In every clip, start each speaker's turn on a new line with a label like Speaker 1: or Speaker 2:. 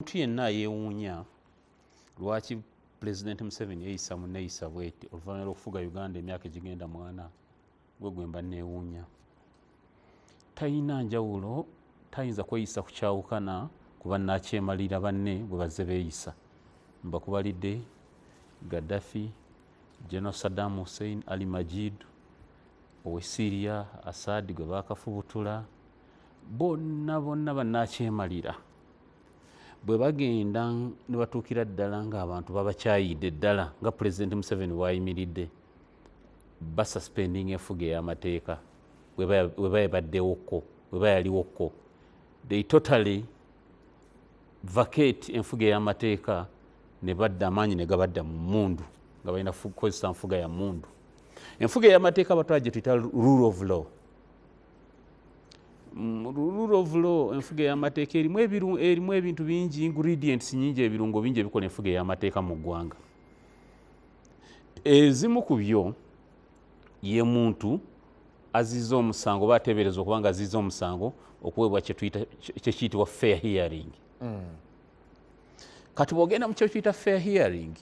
Speaker 1: Omuntu yenna yeewuunya lwaki Pulezidenti Museveni yeeyisa munneeyisa bw'eti oluvannyuma lw'okufuga Uganda emyaka egigenda 40 gwe mba neewuunya. Talina njawulo, tayinza kweyisa ku kyawukana ku bannakyemalira banne bwe bazze beeyisa. Mbakubalidde Gaddafi, General Saddam Hussein, Ali Majid, ow'e Syria, Assad gwe baakafubutula, bonna bannakyemalira bwe bagenda ne batuukira ddala ng'abantu babakyayidde ddala nga Pulezidenti Museveni bw'ayimiridde basuspending enfuga ey'amateeka bwe bayabaddewokko bwe bayaliwokko, they totally vacate enfuga ey'amateeka ne badda amaanyi ne gabadda mu mmundu nga balina kukozesa nfuga ya mmundu. Enfuga ey'amateeka abatwala gye tuyita rule of law. Rule of law, enfuga y'amateeka erimu ebintu bingi, ingredients nyingi, ebirungo bingi ebikola enfuga y'amateeka mu ggwanga. Ezimu ku byo ye muntu azizza omusango oba ateebereza okuba nga azizza omusango okuweebwa kyekiyitibwa fair hearing. Kati bw'ogenda mu kyo tuyita fair hearing,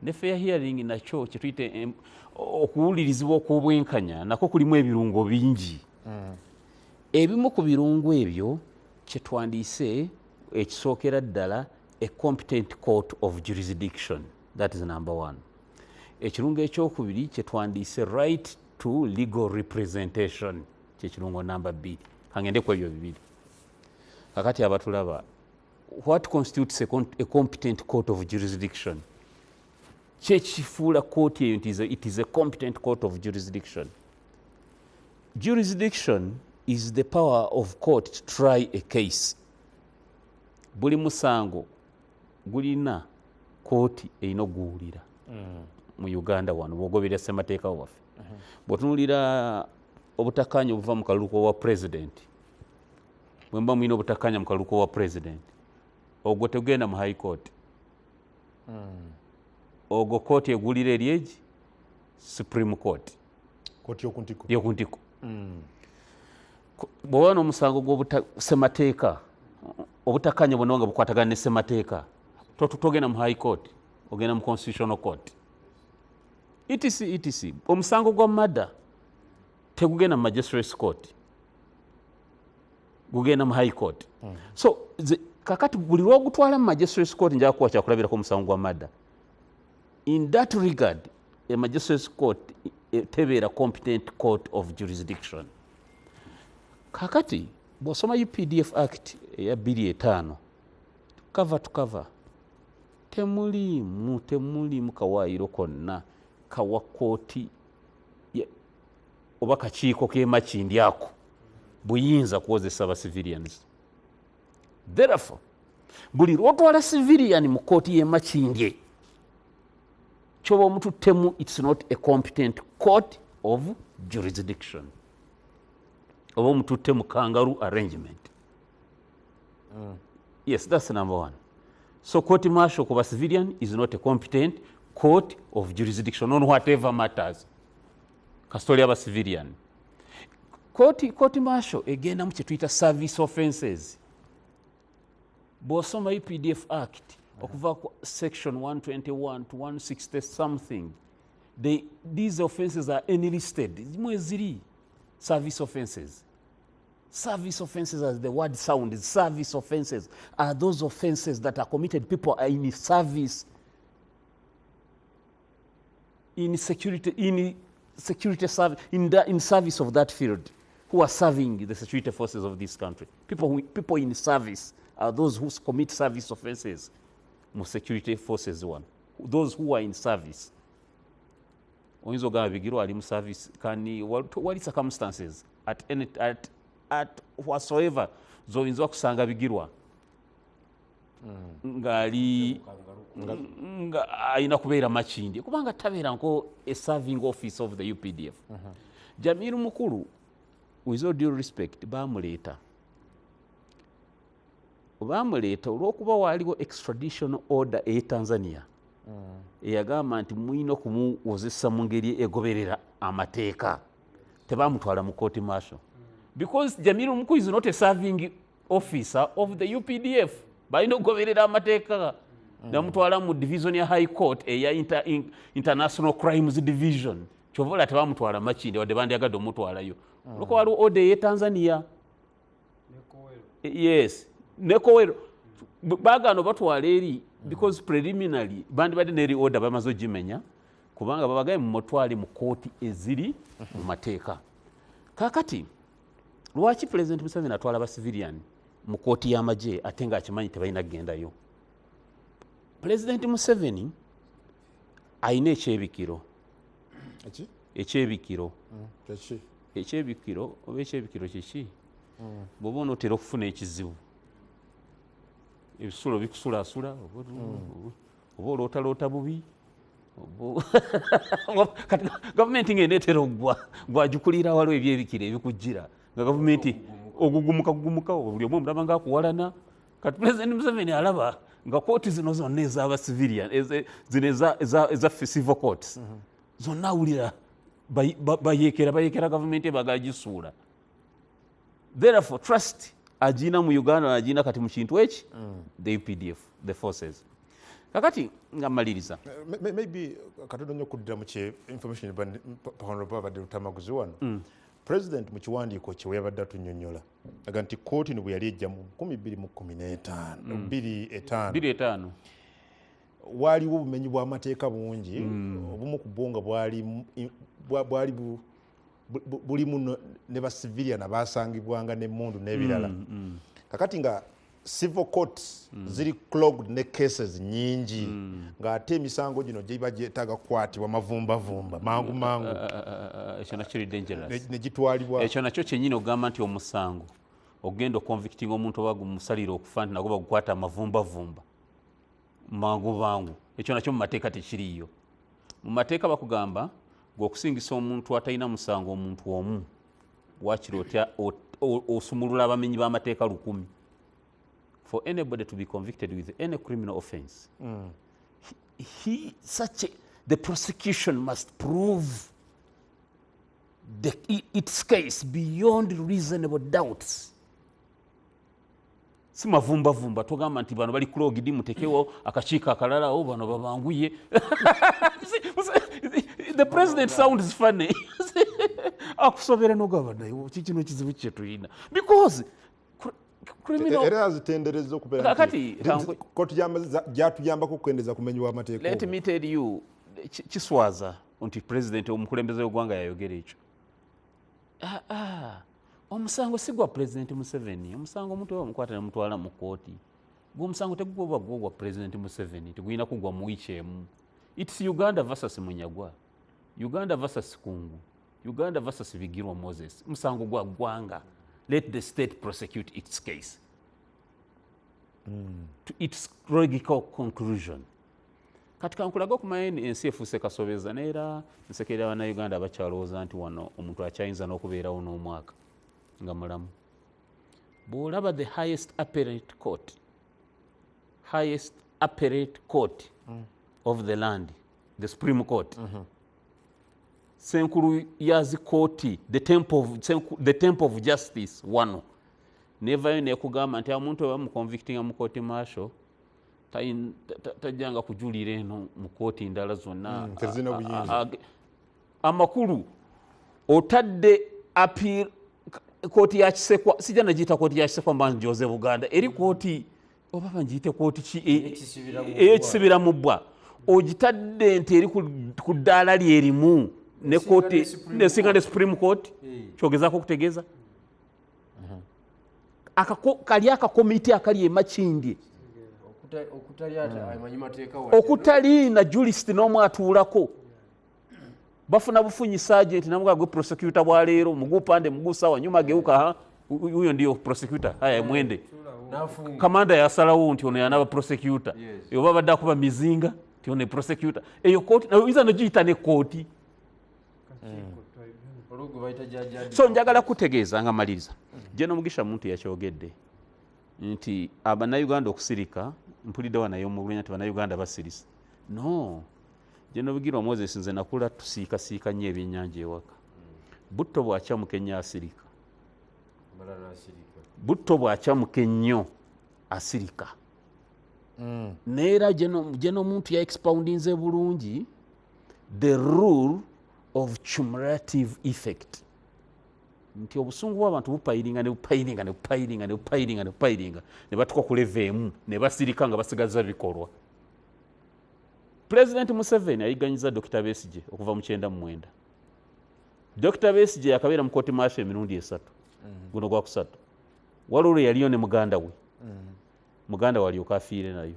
Speaker 1: ne fair hearing nakyo kyetuyite okuwulirizibwa okw'obwenkanya nako kulimu ebirungo bingi. Ebimu ku birungo ebyo kye twandiise ekisookera ddala a competent court of jurisdiction, that is number 1. Ekirungo ekyokubiri kye twandiise right to legal representation, kyekirungo number 2. Kangende ku ebyo bibiri. Kakati abatulaba, what constitutes a competent court of jurisdiction? Kyekifuula kooti eyo nti it is a competent court of jurisdiction. Jurisdiction is the power of court to try a case. Buli musango gulina kooti erina oguwulira mu Uganda wano bw'ogoberera ssemateeka waffe. Bw'otunuulira obutakkaanya obuva mu kalulu k'obwa pulezidenti, bwe muba mulina obutakkaanya mu kalulu k'obwa pulezidenti, ogwo tegenda mu high court. Ogwo kooti egulira eri egi Supreme Court,
Speaker 2: kooti
Speaker 1: y'oku ntiko. Bw'oba n'omusango gw'obusemateeka obutakkaanya bwonna nga bukwatagana ne ssemateeka, togenda mu high court, ogenda mu constitutional court, etc. Omusango gwa murder tegugenda mu magistrates court, gugenda mu high court. So kakati buli lw'ogutwala mu magistrates court njaga kuwa kyakulabirako omusango gwa murder. In that regard, a magistrates court tebeera competent court of jurisdiction. Kakati bw'osoma UPDF Act eya 2005 cover to cover temulimu kawaayiro konna kawa kooti oba kakiiko k'emakindi ako buyinza kuwozesa aba civilians. Therefore, buli lw'otwala civilian mu kooti y'emakindi ky'oba omututtemu, it's not a competent court of jurisdiction. Oba omututte mu kangaroo arrangement. Yes, that's number 1. So court martial kuba civilian is not a competent court of jurisdiction on whatever matters. Kasitoli aba civilian. Court martial egenda mu kye tuyita service offences. Bw'osoma UPDF Act okuva ku section 121 to 160 something, these offences are enlisted. Mweziri service offences. Service offences, as the word sounds, service offences are those offences that are committed people are in service, in security service, in service of that field, who are serving the security forces of this country. People in service are those who commit service offences. Mu security forces one, those who are in service. Oyinza ogamba bigirwa ali mu service kani wali circumstances at whatsoever zoyinza okusanga bigirwa ng'ali nga alina kubeera makindi kubanga tabeera nko a serving office of the UPDF. Jamiru Mukulu, with all due respect, bamuleeta olw'okuba waaliwo extradition order e Tanzania eyagamba nti mulina okumuwozesa mu ngeri egoberera amateeka, tebamutwala mu court martial because Jamiru Mukulu is not a serving officer of the UPDF. balina okugoberera amateeka namutwala mu division ya high court eya international crimes division kyovola tebamutwala makindi wadde bandyagadde omutwalayo olwokuba waliwo order ye Tanzania yes nekowero bagano batwala eri because preliminary bandibadde neri order bamaze ogimenya kubanga babagaye mu mutwali mu kooti eziri mu mateeka kakati lwaki President Museveni atwala ba civilian mu kooti y'amagye ate nga akimanyi tebalina kugendayo President Museveni ayina ekyebikiro oba ekyebikiro kiki bw'oba onootera okufuna ekizibu ebisulo bikusulaasula oba olootaloota bubi gavumenti ng'eneetera ogwa gwajukulira waliwo ebyebikiro ebikujjira nga gavumenti ogugumuka buli omu omulaba ngaakuwalana kati President Museveni alaba nga kooti zino zonna ez'aba civilian zino eza civil courts zonna awulira bayeekera gavumenti ebagagisuula therefore trust agiina mu Uganda agiina kati mu kintu eki the UPDF the forces kakati nga maliriza
Speaker 2: maybe katono nnyo okuddira mu information babadde lutamaguzi wano President mu kiwandiiko kye yabadde atunnyonnyola aga nti kooti bwe yali ejja mu 2015 waaliwo obumenyi bw'amateeka bungi obumu ku bwo nga bwali bulimu ne ba civilian abasangibwanga n'emmundu n'ebirala kakati nga civil courts ziri clogged ne cases nyingi ng'ate emisango gino giba gyetaaga kukwatibwa mavumbavumba mangu
Speaker 1: ekyo nakyo kiri dangerous
Speaker 2: ne gitwalibwa
Speaker 1: ekyo nakyo kyennyini ogamba nti omusango ogenda oconvicting omuntu oba gumusalira okufa nti nagwo bagukwata amavumbavumba mangu ekyo nakyo mu mateeka tekiriiyo mu mateeka bakugamba gweokusingisa omuntu atalina musango omuntu omu wakiri otya osumulula abamenyi b'amateeka 100 for anybody to be convicted with any criminal offense the prosecution must prove its case beyond reasonable doubts si mavumbavumba togamba nti bano bali kulogidi mutekewo akakiiko akalala o bano babanguye the president sounds funny akusobera nogabadayo kikino kizibu kyetulina because
Speaker 2: era azitendereza okubeera kooti gyatuyambako okukendeza kumenyebwa amateeka
Speaker 1: let me tell you kiswaza nti president omukulembeze w'eggwanga yayogera ekyo omusango si gwa President Museveni omusango omuntu bamukwata nemutwala mu kooti gwomusango tegugwa gwa President Museveni tegulina kugwa mu wiiki emu it's Uganda versus Munyagwa Uganda versus Kungu Uganda versus Bigirwa Moses musango gwa ggwanga let the state prosecute its case to its logical conclusion kati kankulaga okumanya ensi efuuse kasobeza neera nsekerera bannayuganda abakyalowooza nti wano omuntu akyayinza n'okubeerawo n'omwaka nga mulamu bw'olaba the highest appellate court of the land the Supreme Court senkulu yazi kooti the temple of justice wano nevayo nekugamba nti omuntu bamuconvictinga mu kooti martial tajjanga kujulira eno mu kooti ndala zonna amakulu otadde appeal kooti ya Kisekwa sijja nagiyita kooti ya Kisekwa mba njoze Buganda eri kooti oba banjiyite kooti ki ekisibira mu bbwa ogitadde nti eri ku ddaala lyerimu ne kooti nesinga ne Supreme Court kyogezaako okutegeeza kali akakomiti akali emakindi okutali na jurist n'omu atuulako bafuna bufunyi sergeant namuga gwe prosecutor bwaleero mugupande mugusawa nyuma geuka huyo ndio prosecutor haya mwende kamanda yasalawo nti ono yanaba prosecutor yo babadde akuba mizinga nti ono prosecutor eyo court na iza nogiyita ne kooti so njagala kutegeeza nga maliriza Jeno Mugisha muntu yakyogedde nti abannayuganda okusirika mpuliddewa naye omulwenya nti bannayuganda basirisa no Jeno Bugirwa Moses nze nakula tusiikasiika nnyo ebyennyanja ewaka Butto bw'akyamuka ennyo asirika Butto bw'akyamuka ennyo asirika neera gye n'omuntu ya expoundinze bulungi the rule of cumulative effect nti obusungu bw'abantu bupayiringa ne batuka ku leva emu ne basirika nga basigaza bikolwa. Pulezidenti Museveni ayiganyiza Dr. Besigye okuva mu 1999. Dr. Besigye yakabeera mu kooti maasho emirundi 3 guno gwa kusatu. Waliwo yaliyo ne muganda we muganda we alyoka afiire nayo.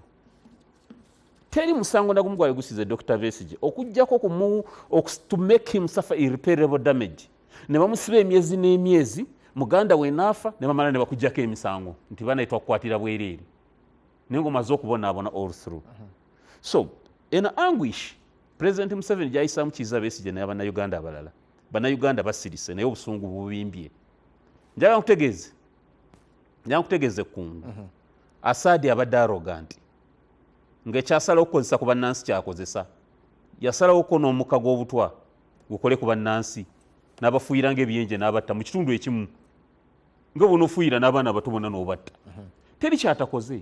Speaker 1: Teri musango nagumu gwali gusize Dr. Besigye okujjako to make him suffer irreparable damage. Ne bamusiba emyezi n'emyezi muganda we naafa ne bamala ne bakujjako emisango nti banaitwa kukwatira bwereere naye ng'omaze okubonaabona all through. So in anguish President Museveni gyayisaamu Kizza Besigye naye bannayuganda abalala bannayuganda basirise naye obusungu bubimbye. Njagala nkutegeeze kungu Asadi abadde arrogant ng'ekyasalawo okukozesa ku bannansi kyakozesa. Yasalawo ko n'omukka gw'obutwa gukole ku bannansi n'abafuuyira ng'ebyenje n'abatta mu kitundu ekimu nga bw'onoofuuyira n'abaana abato bonna n'obatta. Teri kyatakoze.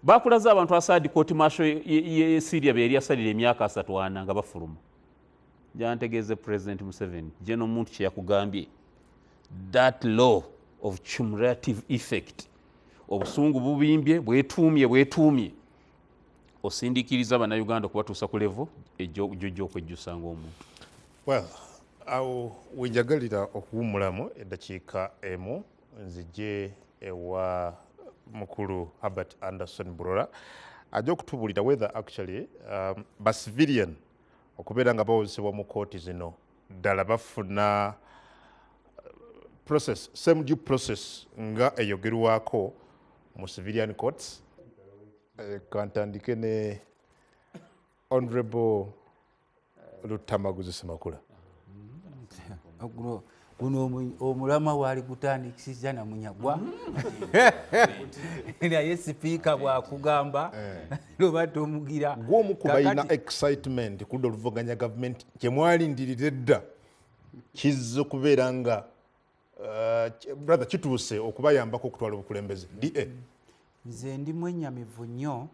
Speaker 1: Baakulaze abantu Asadi kooti maasho ye Syria be yali asalira emyaka 3 nga bafuluma. Jantegeeze President Museveni gye n'omuntu kye yakugambye that law of cumulative effect obusungu bubimbye bwetuumye osindikiriza bannayuganda okubatuusa ku levo ejjo okwejjusa ng'omuntu.
Speaker 2: Well, awo wenjagalira okuwummulamu eddakiika emu nzije ewa mukulu Herbert Anderson Burora ajja okutubuulira whether actually ba civilian okubeera nga bawozesebwa mu kooti zino ddala bafuna process same due process nga eyogerwako mu civilian courts. Kantandike ne Honorable Lutamaguzi Semakula.
Speaker 3: Guno omulama waali gutandikisiza na munyagwa naye sipiika bwakugamba loba tomugira
Speaker 2: gw'omu ku balina excitement ku ludda oluvuganya gavumenti kye mwalindirira edda kizza okubeera nga brother kituuse okubayambako okutwala obukulembeze DA.
Speaker 3: Nze ndi mwennyamivu nnyo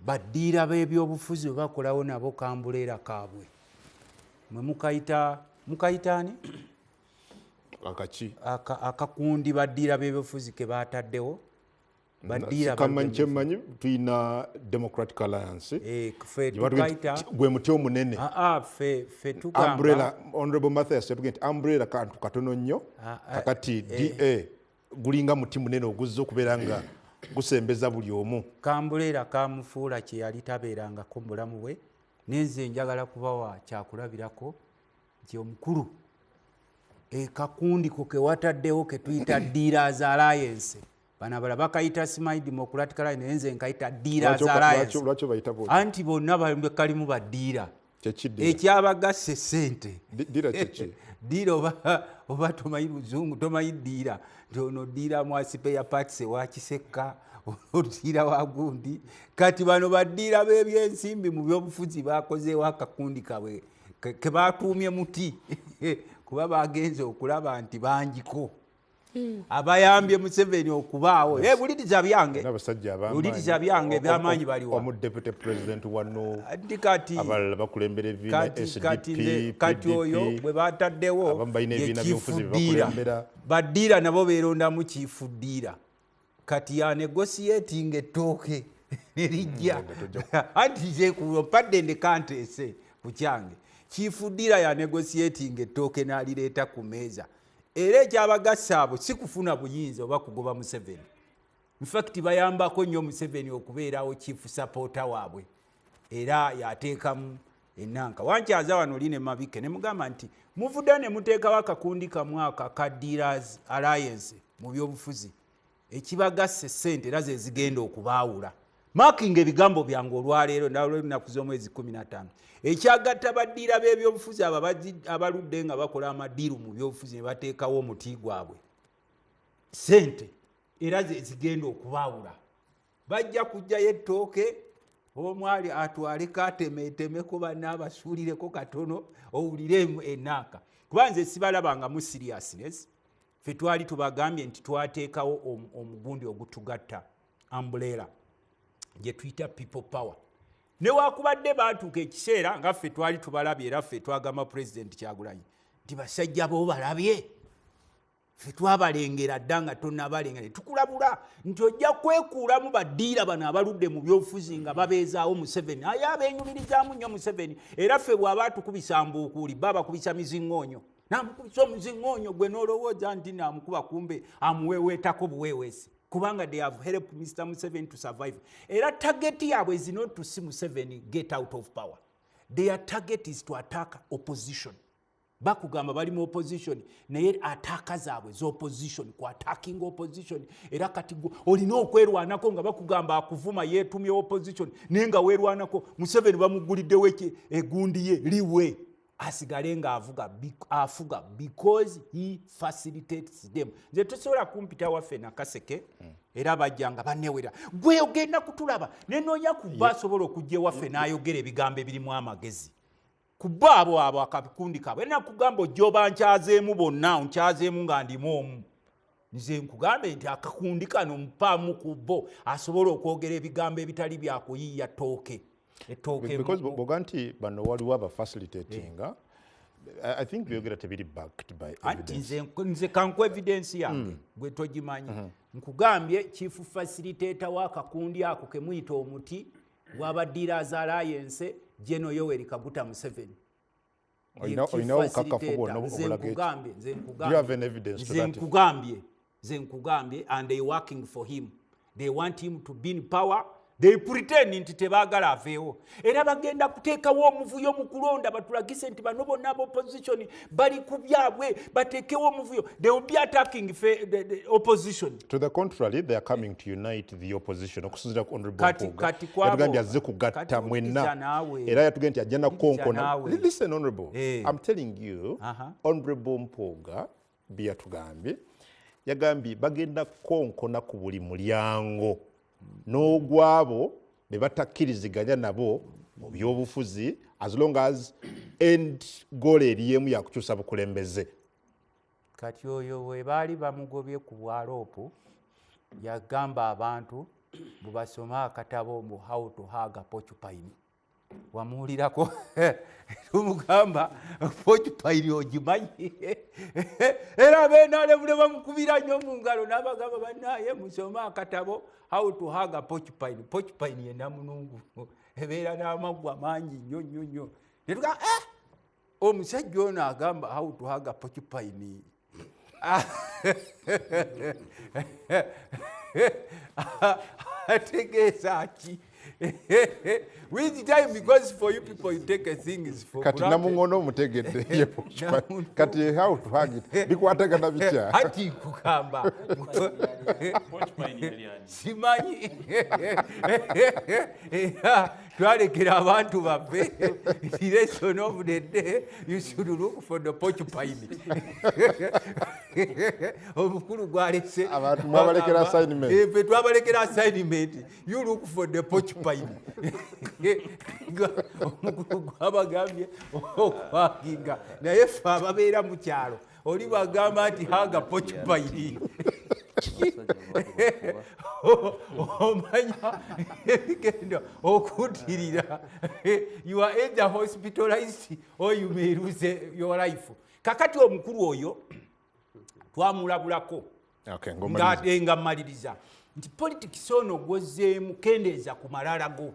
Speaker 3: baddiira b'ebyobufuzi bwe bakolawo nabo kambuleera kaabwe mwe mukayitaani
Speaker 2: akaki
Speaker 3: akakundi baddiira b'ebyobufuzi ke baataddewo
Speaker 2: kyemanyi tuyina Democratic Alliance gwe muti omunene
Speaker 3: fe tugamba
Speaker 2: umbrella. Honorable Mathias yatugenda nti umbrella kantu katono nnyo kakati DA gulinga muti munene oguzza okubeera nga gusembeza buli omu.
Speaker 3: Kambuleera kamufuula kye yali tabeerangako mulamu bwe nenze njagala kubawa kyakulabirako nti omukulu kakundi ko kewataddewo ketuyita Dealers Alliance bano abala bakayita Smile Democratic Alliance nenze nkayita Dealers Alliance.
Speaker 2: Lwaki bayita bo?
Speaker 3: Anti bonna bakalimu baddiira ekyabagasse ssente
Speaker 2: ddiira kyeki
Speaker 3: ddiira oba tomanyi luzungu tomanyi ddiira nti ono ddiira mwasipeya patise wakisekka oddiira wagundi kati bano baddiira b'ebyensimbi mu byobufuzi bakozeewo akakundi kabwe ke batuumye muti kuba bagenze okulaba nti bangiko abayambye Museveni okubaawo buliriza byange ebyamaanyi baliwa
Speaker 2: omu deputy president wano
Speaker 3: kati
Speaker 2: abalala bakulembera ebibiina SDP
Speaker 3: kati oyo bwe bataddewo
Speaker 2: abamu balina ebibiina by'obufuzi bakulembera
Speaker 3: baddiira nabo beerondamu kiifu ddiira kati ya negotiating ettooke nerijja anti zekumpadde ndekanteese ku kyange kiifu ddiira ya negotiating ettooke n'alireeta ku meeza. Era ekyabagassa abo si kufuna buyinza oba kugoba Museveni. In fact bayambako nnyo Museveni okubeerawo chief supporter waabwe era yateekamu ennanka. Wankyaza wano line Mabike ne mugamba nti muvudde ne muteekawo akakundi kamwaka ka Dealers Alliance mu byobufuzi ekibagasse ssente era ze zigenda okubaawula. Marking ebigambo byange olwaleero naku z'omwezi 15 ekyagatta baddiira b'ebyobufuzi abaludde nga bakola amadiiru mu byobufuzi ne bateekawo omuti gwabwe ssente era ze zigenda okubaawula. Bajja kujjayo ettooke omwali atwale katemeetemeko banna abasuulireko katono owulire ennanka kuba nze sibalabanga mu seriousness. Ffe twali tubagambye nti twateekawo omugundi ogutugatta umbrella gye tuyita people power. Newakubadde baatuuka ekiseera nga ffe twali tubalabye era ffe twagamba President Kyagulanyi nti basajja bo balabye ffe twabalengera dda nga tonnabalengera tukulabula nti ojja kwekuulamu baddiira bano abaludde mu byobufuzi nga babeezaawo Museveni aye abeenyumirizaamu nnyo Museveni era ffe bw'aba atukubisa mbuukuuli bba bakubisa miziŋŋoonyo namukubisa omuziŋŋoonyo gwe n'olowooza nti naamukuba kumbe amuweeweetako buweeweesi kubanga they have helped Mr. Museveni to survive. Era target yabwe is not to see Museveni get out of power. Their target is to attack opposition. Bakugamba bali mu opposition naye attack zaabwe z'opposition ku attacking opposition era kati olina okwerwanako nga bakugamba akuvuma yeetumye opposition naye nga weerwanako Museveni bamuguliddewo egundi ye liwe asigale nga afuga because he facilitates them. Nze tosobola kumpita waffe Nakaseke era bajja nga banewera gwe ogenda kutulaba nenoonya kuba asobola okujja waffe n'ayogera ebigambo ebirimu amagezi kuba abo akabikundi kaabwe era nakugamba ojjoba nkyazeemu bonna onkyazeemu nga ndimu omu nze nkugambe nti akakundi kano mpaamu ku bo asobola okwogera ebigambo ebitali byakuyiiya ttooke.
Speaker 2: Because Boganti bano waliwo aba facilitating. I think byogera tebiri backed by evidence.
Speaker 3: Nze kanku evidence yange gwe togimanyi. Nkugambye chief facilitator w'akakundi ako ke muyita omuti w'Abaddealers Alliance General Yoweri Kaguta Museveni.
Speaker 2: Oyinawo obukakafu bwonna obulage. Do you have an evidence to that?
Speaker 3: Nze nkugambye and they working for him. They want him to be in power. They pretend nti tebaagala aveewo era bagenda kuteekawo omuvuyo mu kulonda batulagise nti bano bonna opposition bali ku byabwe bateekewo omuvuyo. They will be attacking the opposition.
Speaker 2: To the contrary, they are coming to unite the opposition. Okusinziira ku Honorable Mpuuga yatugambye azze kugatta mwenna era yatugambye nti ajja nakukonkona. Listen Honorable, I'm telling you, Honorable Mpuuga bye yatugambye yagambye bagenda kukonkona ku buli mulyango n'ogwabo be batakkiriziganya nabo mu byobufuzi as long as end goal eriyemu yakukyusa bukulembeze.
Speaker 3: Kati oyo we baali bamugobye ku bwaloopu yagamba abantu bubasoma akatabo mu How to Hug a Porcupine wamuwulirako tumugamba porcupine ogimanyi era benaale bule bamukubira nnyo mu ngalo n'abagamba bannaye musoma akatabo How to Hug a Porcupine. Porcupine ye namunungu ebeera n'amaggwa mangi nnyo nnyo nnyo ne tuga omusajja ono agamba How to Hug a Porcupine ategeeza ki? Which time, because for you people you take a thing is for
Speaker 2: kati namungono mutegedde ye kati how to hug it bikwatagana bitya
Speaker 3: ati kugamba simanyi twalekera abantu baffe the lesson of the day you should look for the porcupine. Omukulu gwalese
Speaker 2: abantu mwabalekera assignment
Speaker 3: efe twabalekera assignment you look for the porcupine. Omukulu gwabagambye okwaginga naye ffe ababeera mu kyalo oli bagamba nti haga porcupine omanya ebigendo okuddirira you are either hospitalized or you may lose your life. Kakati omukulu oyo twamulabulako nga mmaliriza nti politics ono gwozeemu kendeeza ku malala go.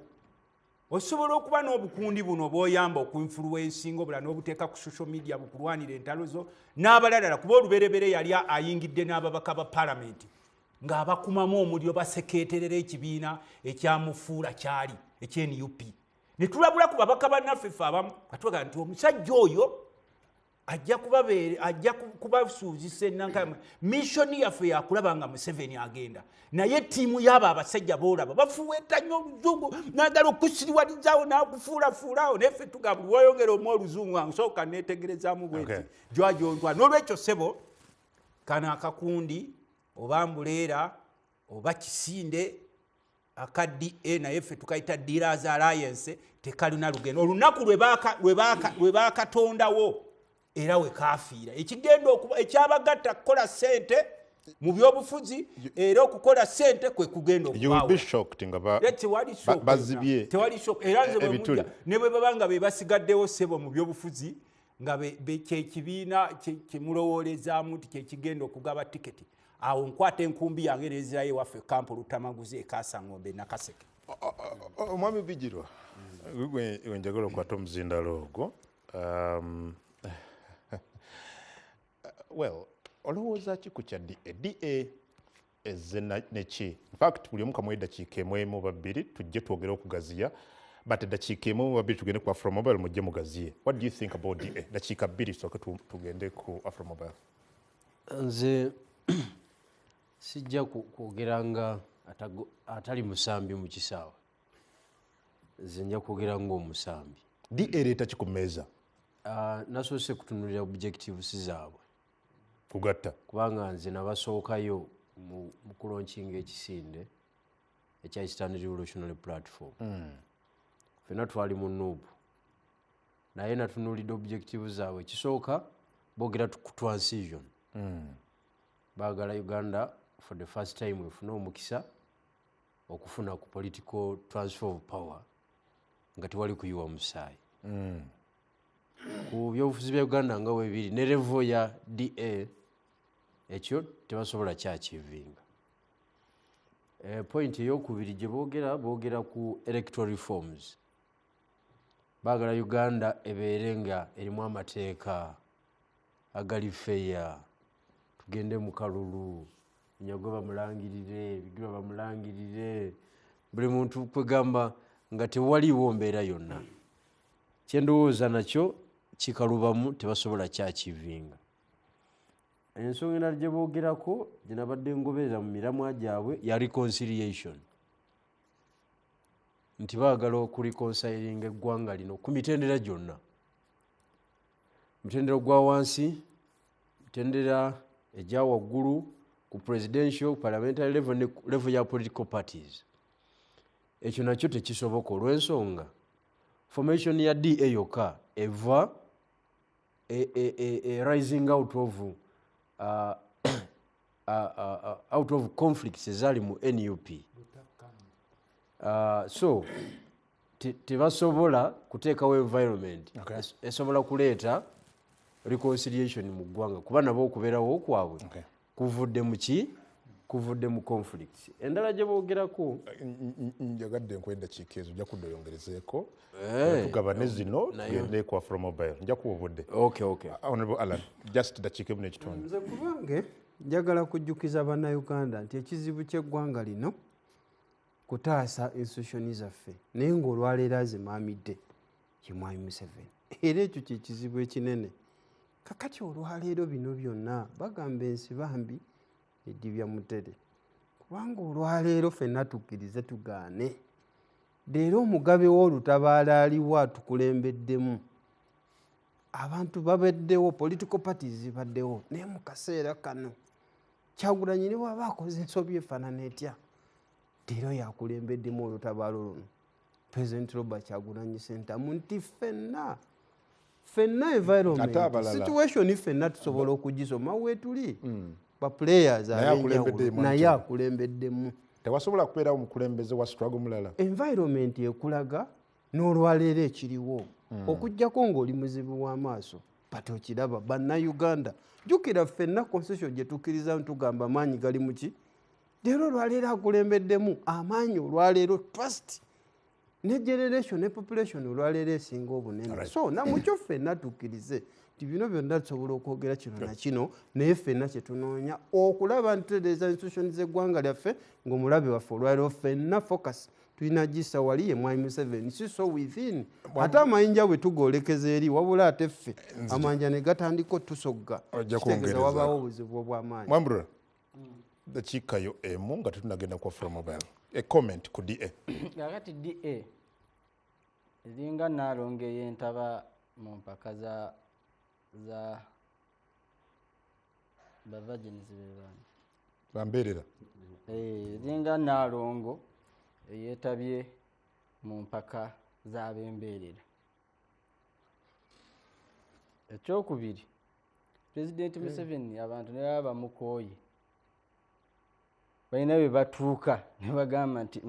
Speaker 3: Osobola okuba n'obukundi buno bw'oyamba okuinfluencinga obula n'obuteeka ku social media bukulwanira entalo zo n'abalalala kuba oluberebere yali ayingidde n'ababaka ba palamenti ng'abakumamu omuliro basekeeterera ekibiina ekyamufuula kyali ekye-NUP. Ne tulabula ku babaka bannaffe ffe abamu katulaga nti omusajja oyo ajja kubasuubizisa ennankayama missoni yaffe yakulaba nga Museveni agenda naye ttiimu y'abo abasajja boolaba bafuweta nnyo oluzungu n'agala okusiriwalizaawo n'akufuulafuulaawo naye ffe tugamba buli wayongera omu oluzungu nsooka neetegerezaamu bweti jwajontwa. N'olwekyo ssebo kano akakundi oba Mbuleera oba Kisinde aka DA naye ffe tukayita Dealers Alliance tekalina lugendo olunaku lwe baakatondawo era we kafiira ekigenda okuba ekyabagatta kukola ssente mu byobufuzi era okukola ssente kwe kugenda
Speaker 2: You will be
Speaker 3: okubaawo.
Speaker 2: shocked nga
Speaker 3: Tewali shock
Speaker 2: bazibye
Speaker 3: tewali shock era nze bwe
Speaker 2: ebituli.
Speaker 3: mujja ne bwe baba nga be basigaddewo ssebo mu byobufuzi nga kyekibiina kyemulowoolezaamu nti kyekigenda okugaba tiketi awo nkwata enkumbi yange neezirayo ewaffe kampu Lutamaguzi Ekasaŋŋombe Nakaseke.
Speaker 2: Omwami Bijirwa gwe njagala okwata omuzindalo ogwo. Well, olowooza ki ku kya DA ezze neki? Infact buli omu kamuwa eddakiika emu emu babiri tujje twogere okugaziya but eddakiika emu emu babiri tugende ku Afromobile mujje mugaziye. What do you think about DA? Dakiika bbiri sooke tugende ku Afromobile.
Speaker 4: Nze sijja kwogera nga atali musambi mu kisaawe. Nze nja kwogera ng'omusambi.
Speaker 2: DA leeta ki ku mmeeza?
Speaker 4: Nasoose kutunuulira objectives zaabwe.
Speaker 2: Kugatta.
Speaker 4: Kubanga nze nabasookayo mu kulonkinga ekisinde ekya Eastern Revolutionary Platform. Ffenna twali mu Nuupu. Naye natunuulidde objectives zaabwe. Ekisooka boogera ku transition. Baagala Uganda for the first time efuna omukisa okufuna ku political transfer of power nga tewali kuyiwa musaayi. Ku byobufuzi bya Uganda nga weebiri ne level ya DA ekyo tebasobola kyakivinga. Point ey'okubiri gye boogera ku electoral reforms. Baagala Uganda ebeere nga erimu amateeka agali feya. Tugende mu kalulu, Nyago bamulangirire, Bigirwa bamulangirire, buli muntu kwegamba nga tewaliiwo mbeera yonna. Kyendowooza nakyo kikalubamu tebasobola kyakivinga. Ensonga endala gye boogerako gye nabadde ngoberera mu miramwa gyabwe ya reconciliation. Nti baagala okureconcilinga eggwanga lino ku mitendera gyonna. Mutendera gwa wansi, mutendera ejja waggulu ku presidential, parliamentary level ne level ya political parties. Ekyo nakyo tekisoboka olw'ensonga formation ya DA yokka eva rising out of conflicts ezali mu NUP. So tebasobola kuteekawo environment esobola kuleeta reconciliation mu ggwanga kuba nabo okubeerawo kwabwe kuvudde mu conflicts. Endala gye boogerako
Speaker 2: njagadde nkwendakiika ezo nja kuddoyongerezeeko tugabane zino tugende ku Afromobile nja kuwa obudde. Honorable Alan, just dakiika emu n'ekitundu.
Speaker 5: Nze kubange njagala kujjukiza bannayuganda nti ekizibu ky'eggwanga lino kutaasa institutioni zaffe naye ng'olwaleero azimaamidde ye Mwami Museveni. Era ekyo kye kizibu ekinene. Kakati olwaleero bino byonna bagamba ensi bambi eddibya mutere. Kubanga olwaleero ffenna tukkirize tugaane. Leero omugabe w'olutabaalo aliwo atukulembeddemu. Abantu babaddewo, political parties zibaddewo naye mu kaseera kano Kyagulanyi ne bw'aba akoze ensobi efaanana etya leero yakulembeddemu olutabaalo luno President Robert Kyagulanyi Ssentamu nti ffenna environment situation ffenna tusobola okugisoma weetuli ba players naye akulembeddemu.
Speaker 2: Tewasobola kubeerawo mukulembeze wa struggle mulala.
Speaker 5: Environment ekulaga n'olwaleero ekiriwo okuggyako ng'oli muzibu w'amaaso pati okiraba bannayuganda jjukira ffenna constitution gye tukkiriza tugamba amaanyi gali mu ki leero olwaleero akulembeddemu amaanyi olwaleero trust ne generation ne population olwaleero esinga obunene. So namukyo ffenna tukkirize nti bino byonna tusobola okwogera kino na kino naye ffenna kye tunoonya okulaba ntutereeza institution z'eggwanga lyaffe ng'omulabe waffe olwaleero ffenna focus tulina gisa wali ye Mwami Museveni si so within ate amayinja bwe tugoolekeza eri wabula ate ffe amanja ne gatandika otusogga kitegeeza wabaawo obuzibu obw'amaanyi.
Speaker 2: Mwambura dakiika yo emu nga tetunagenda ku Afromobile. A comment ku DA.
Speaker 6: Kakati DA ezinga Naalongo ey'entaba mu mpaka za bavagins
Speaker 2: bambeerera.
Speaker 6: Ezinga Naalongo eyeetabye mu mpaka z'abembeerera. Ekyokubiri, President Museveni abantu ne baba bamukooye balina bye batuuka ne bagamba nti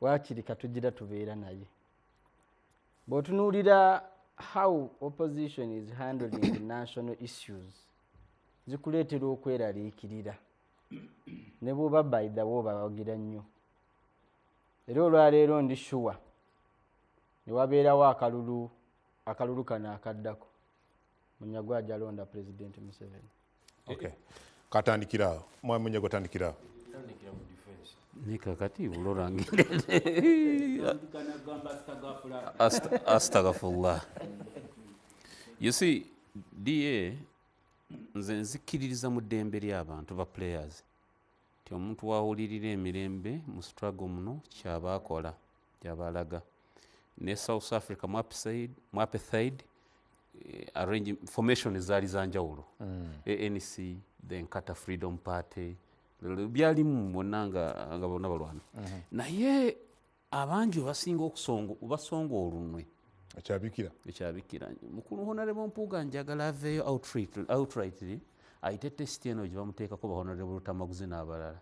Speaker 6: waakiri katugira tubeera naye. Bw'otunuulira how opposition is handling the national issues zikuleetera okweraliikirira ne bw'oba by the way bawagira nnyo. Era olwaleero ndi sure ne wabeerawo akalulu kano akaddako Munyagwa ajalonda President Museveni.
Speaker 2: Okay. Katandikira mwami Munyago tandikira.
Speaker 1: Ne kakati ulorangire. Astaghfirullah. You see, DA nze nzikiririza mu ddembe ly'abantu ba players ti omuntu wawulirira emirembe mu struggle muno kyaba akola kyabalaga ne South Africa mu apartheid arrange formation zaali zanjawulo ANC the Nkata Freedom Party byalimu bonna nga bonna balwana naye abangi basinga basonga olunwe ekyabikira mukulu Honorable Mpuuga njagala aveeyo outrightly ayite test eno gye bamuteekako ba Honorable Tamaguzi n'abalala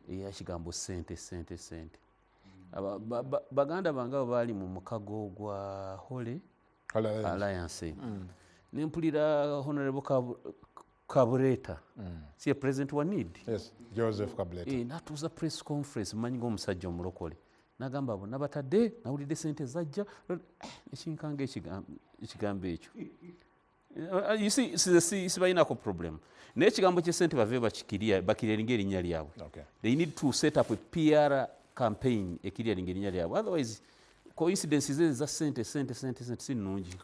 Speaker 1: eyakigambo sente baganda bange abo baali mu mukago gwa Hole Alliance nempulira Honorable Kabureta si ye president wa need
Speaker 2: Joseph Kabuleta
Speaker 1: natuuza press conference manyi ng'omusajja omulokole nagamba bonna batadde nawulidde sente zajja ekinkanga ekigambo ekyo sibalinaako problem naye ekigambo kyesente bave bakiriringa erinnya lyabwe. They need to set up a PR campaign ekiriringa erinnya lyabwe, otherwise coincidences za sente si nnungi.